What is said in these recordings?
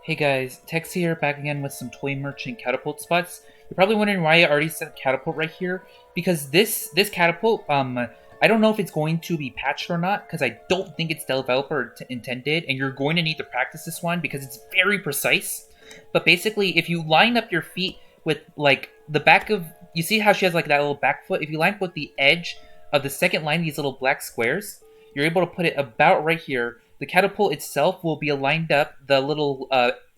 Hey guys, Tex here, back again with some Toy Merchant catapult spots. You're probably wondering why I already set a catapult right here, because this catapult, I don't know if it's going to be patched or not, because I don't think it's developer intended, and you're going to need to practice this one because it's very precise. But basically, if you line up your feet with, like, the back of... You see how she has, like, that little back foot? If you line up with the edge of the second line, these little black squares, you're able to put it about right here. The catapult itself will be lined up. The little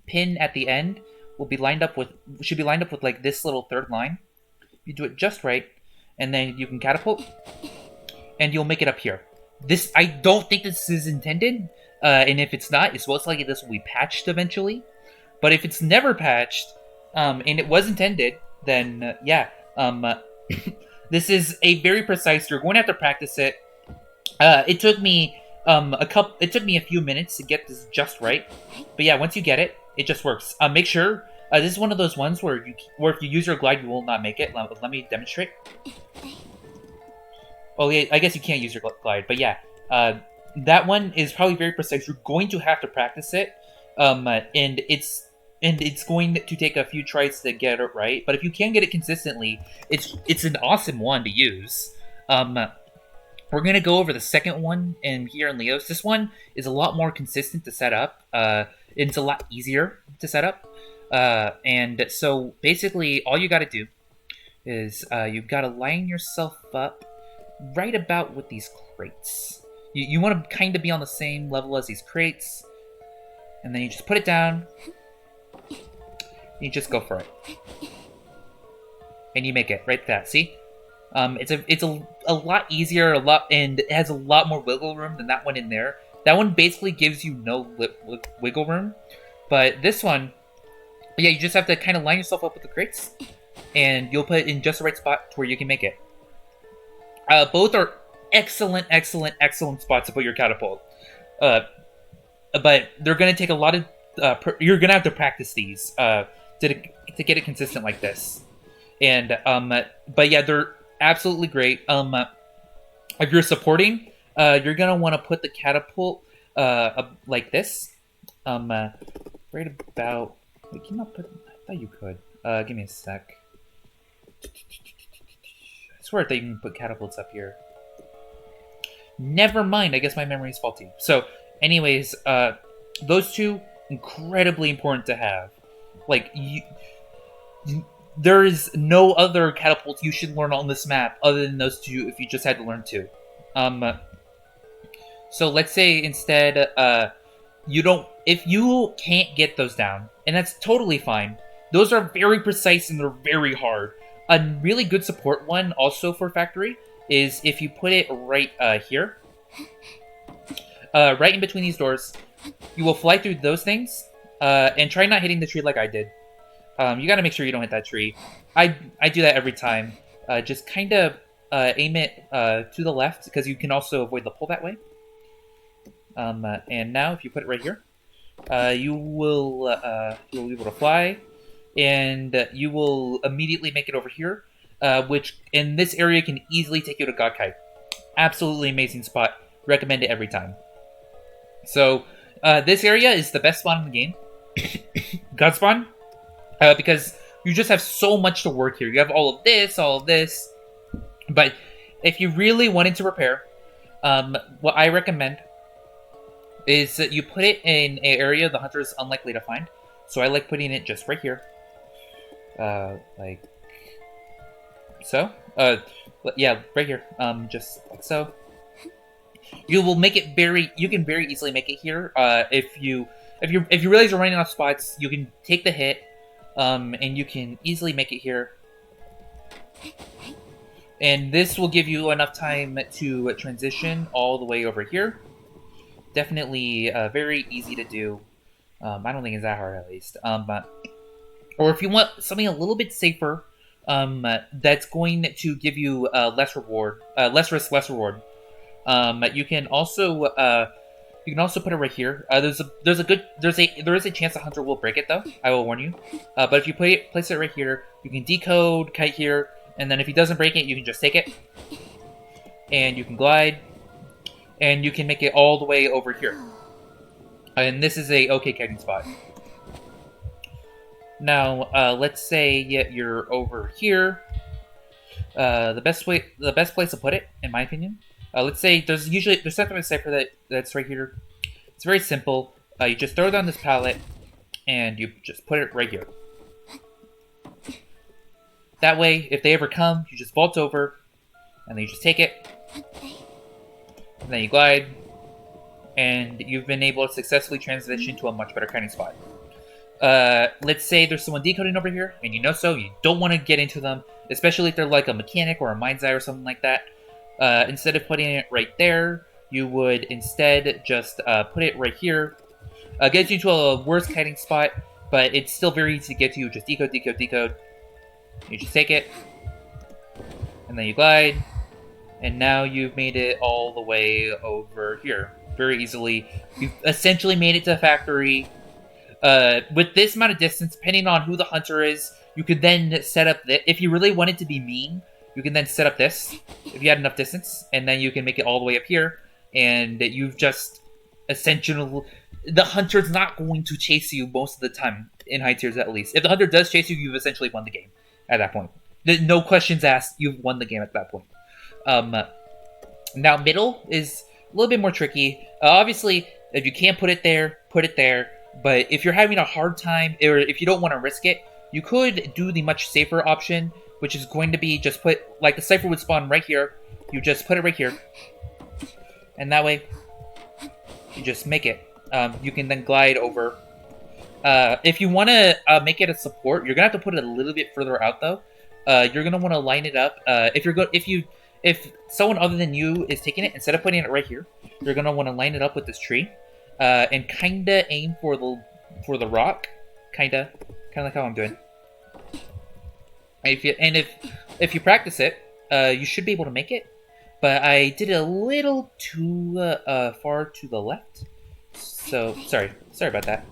pin at the end will be lined up with should be lined up with like this little third line. You do it just right, and then you can catapult, and you'll make it up here. This I don't think this is intended, and if it's not, it's most likely this will be patched eventually. But if it's never patched, and it was intended, then yeah, this is a very precise. You're going to have to practice it. It took me It took me a few minutes to get this just right, but yeah, once you get it, it just works. Make sure this is one of those ones where if you use your glide, you will not make it. Let me demonstrate. Oh yeah, I guess you can't use your glide, but yeah, that one is probably very precise. You're going to have to practice it, and it's going to take a few tries to get it right. But if you can get it consistently, it's an awesome one to use. We're going to go over the second one here in Leos. This one is a lot more consistent to set up. It's a lot easier to set up. And so basically all you got to do is you've got to line yourself up right about with these crates. You want to kind of be on the same level as these crates. And then you just put it down. You just go for it. And you make it right there. See? It's a lot easier, and it has a lot more wiggle room than that one in there. That one basically gives you no wiggle room, but this one, yeah, you just have to kind of line yourself up with the crates, and you'll put it in just the right spot to where you can make it. Both are excellent spots to put your catapult, but they're gonna take a lot of. You're gonna have to practice these to get it consistent like this, and but yeah, they're absolutely great. If you're supporting, you're gonna want to put the catapult like this. Right about. Wait, can you not put? I thought you could. Give me a sec. I swear that you can put catapults up here. Never mind. I guess my memory is faulty. So, anyways, those two incredibly important to have. Like there is no other catapults you should learn on this map other than those two if you just had to learn two. So let's say instead, if you can't get those down, and that's totally fine. Those are very precise and they're very hard. A really good support one also for factory is if you put it right here. Right in between these doors. You will fly through those things, and try not hitting the tree like I did. You gotta make sure you don't hit that tree. I do that every time. Just kind of aim it to the left, because you can also avoid the pull that way. And now, if you put it right here, you will be able to fly, and you will immediately make it over here, which in this area can easily take you to Godkai. Absolutely amazing spot. Recommend it every time. So, this area is the best spawn in the game. God spawn. Because you just have so much to work here. You have all of this. But if you really wanted to repair, what I recommend is that you put it in an area the hunter is unlikely to find. So I like putting it just right here. Like so. Yeah, right here. Just like so. You will make it you can very easily make it here. If you realize you're running out of spots, you can take the hit. And you can easily make it here. And this will give you enough time to transition all the way over here. Definitely very easy to do. I don't think it's that hard, at least. Or if you want something a little bit safer, that's going to give you less reward, less risk, less reward. You can also put it right here. There is a chance the hunter will break it though. I will warn you. But if you place it right here, you can decode, kite here, and then if he doesn't break it, you can just take it, and you can glide, and you can make it all the way over here. And this is a okay kiting spot. Now, let's say you're over here. The best place to put it, in my opinion. Let's say there's something a cipher that's right here. It's very simple. You just throw it on this pallet, and you just put it right here. That way, if they ever come, you just vault over, and then you just take it, and then you glide, and you've been able to successfully transition to a much better kiting spot. Let's say there's someone decoding over here, and you know so, you don't want to get into them, especially if they're like a mechanic or a mind's eye or something like that. Instead of putting it right there, you would instead just put it right here. Gets you to a worse kiting spot, but it's still very easy to get to. You just decode, decode, decode. You just take it, and then you glide, and now you've made it all the way over here very easily. You've essentially made it to the factory. With this amount of distance, depending on who the hunter is, you could then set up that. If you really wanted to be mean, you can then set up this, if you had enough distance, and then you can make it all the way up here, and you've just essentially... The hunter's not going to chase you most of the time, in high tiers at least. If the hunter does chase you, you've essentially won the game at that point. No questions asked, you've won the game at that point. Now, middle is a little bit more tricky. Obviously, if you can't put it there, put it there. But if you're having a hard time, or if you don't want to risk it, you could do the much safer option, which is going to be just put, like the cipher would spawn right here. You just put it right here. And that way, you just make it. You can then glide over. If you want to make it a support, you're gonna have to put it a little bit further out, though. You're gonna want to line it up. If someone other than you is taking it, instead of putting it right here, you're gonna want to line it up with this tree, and kinda aim for the rock, kinda like how I'm doing. If you practice it, you should be able to make it. But I did it a little too far to the left. So, sorry about that.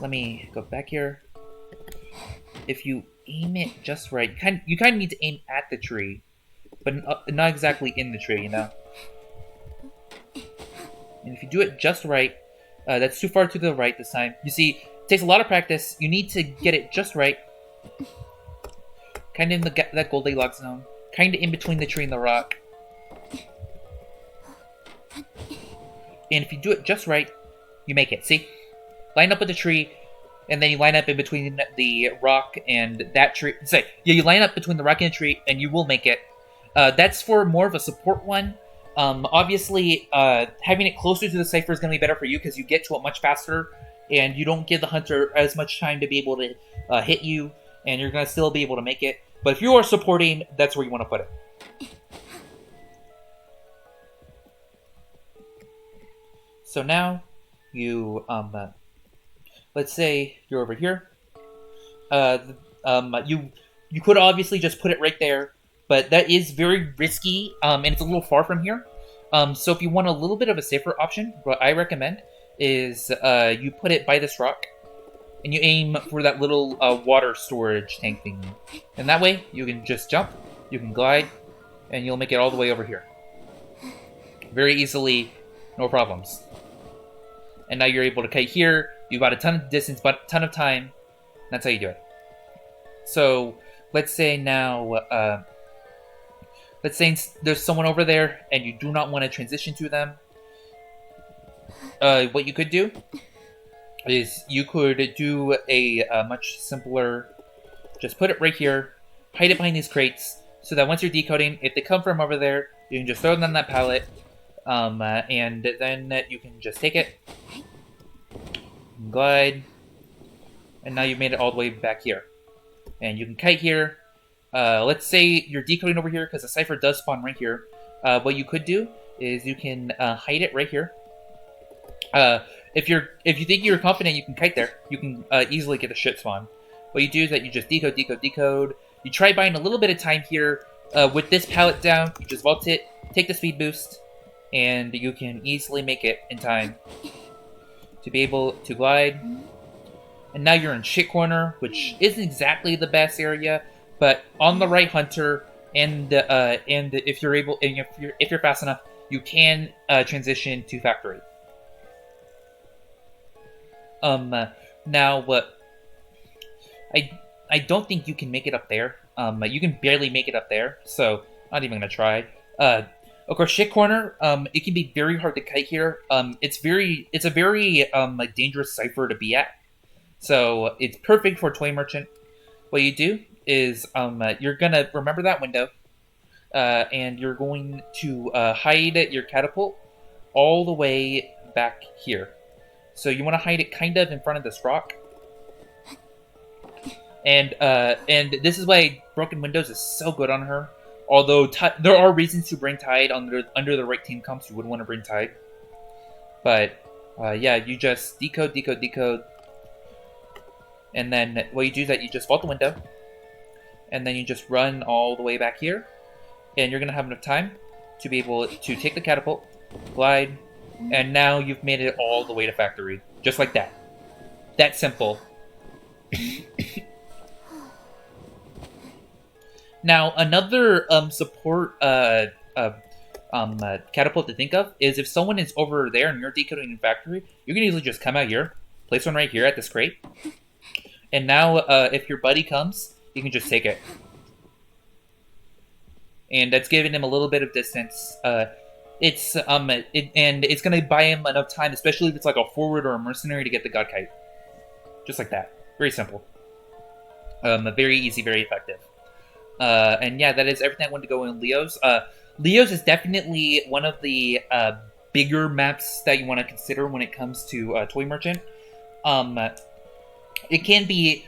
Let me go back here. If you aim it just right, you kind of need to aim at the tree, but not exactly in the tree, you know? And if you do it just right, that's too far to the right this time. You see, it takes a lot of practice. You need to get it just right. Kind of in that Goldilocks zone. Kind of in between the tree and the rock. And if you do it just right, you make it. See? Line up with the tree, and then you line up in between the rock and that tree. You line up between the rock and the tree, and you will make it. That's for more of a support one. Obviously, having it closer to the cipher is going to be better for you because you get to it much faster, and you don't give the hunter as much time to be able to hit you, and you're going to still be able to make it. But if you are supporting, that's where you want to put it. So now, you, let's say you're over here. You could obviously just put it right there, but that is very risky, and it's a little far from here. So if you want a little bit of a safer option, what I recommend is you put it by this rock, and you aim for that little water storage tank thing. And that way, you can just jump, you can glide, and you'll make it all the way over here. Very easily, no problems. And now you're able to kite here. You've got a ton of distance, but a ton of time. That's how you do it. So, let's say now, let's say there's someone over there, and you do not want to transition to them. What you could do is you could do a much simpler, just put it right here, hide it behind these crates, so that once you're decoding, if they come from over there, you can just throw them on that pallet, and then you can just take it, glide, and now you've made it all the way back here. And you can kite here. Let's say you're decoding over here because the cipher does spawn right here. What you could do is you can hide it right here. If you think you're confident you can kite there, you can easily get a shit spawn. What you do is that you just decode, decode, decode. You try buying a little bit of time here. With this pallet down, you just vault it, take the speed boost, and you can easily make it in time to be able to glide. And now you're in shit corner, which isn't exactly the best area, but on the right hunter, and if you're able, and if you're fast enough, you can transition to factory. Now I I don't think you can make it up there. You can barely make it up there, so not even gonna try. Uh, of course, shit corner. It can be very hard to kite here. It's a very like dangerous cipher to be at. So it's perfect for toy merchant. What you do is you're gonna remember that window, and you're going to hide your catapult all the way back here. So you want to hide it kind of in front of this rock. And this is why broken windows is so good on her. Although there are reasons to bring tide under the right team comps, you would want to bring tide. But yeah, you just decode, decode, decode, and then what you do is that you just vault the window, and then you just run all the way back here, and you're gonna have enough time to be able to take the catapult, glide, and now you've made it all the way to factory, just like that. That simple. Now, another support catapult to think of is if someone is over there and you're decoding in factory, you can easily just come out here, place one right here at this crate, and now if your buddy comes, you can just take it. And that's giving him a little bit of distance. And it's gonna buy him enough time, especially if it's like a forward or a mercenary, to get the god kite. Just like that. Very simple. Very easy, very effective. And yeah, that is everything I wanted to go in Leo's. Leo's is definitely one of the bigger maps that you want to consider when it comes to Toy Merchant. It can be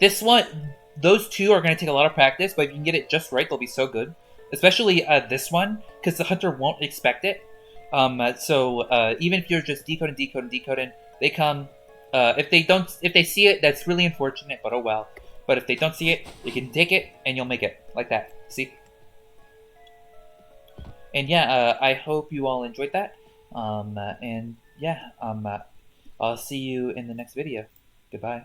this one. Those two are going to take a lot of practice, but if you can get it just right, they'll be so good. Especially this one, because the hunter won't expect it. So even if you're just decoding, decoding, decoding, they come. If they see it, that's really unfortunate, but oh well. But if they don't see it, you can take it, and you'll make it. Like that. See? And yeah, I hope you all enjoyed that. And yeah, I'll see you in the next video. Goodbye.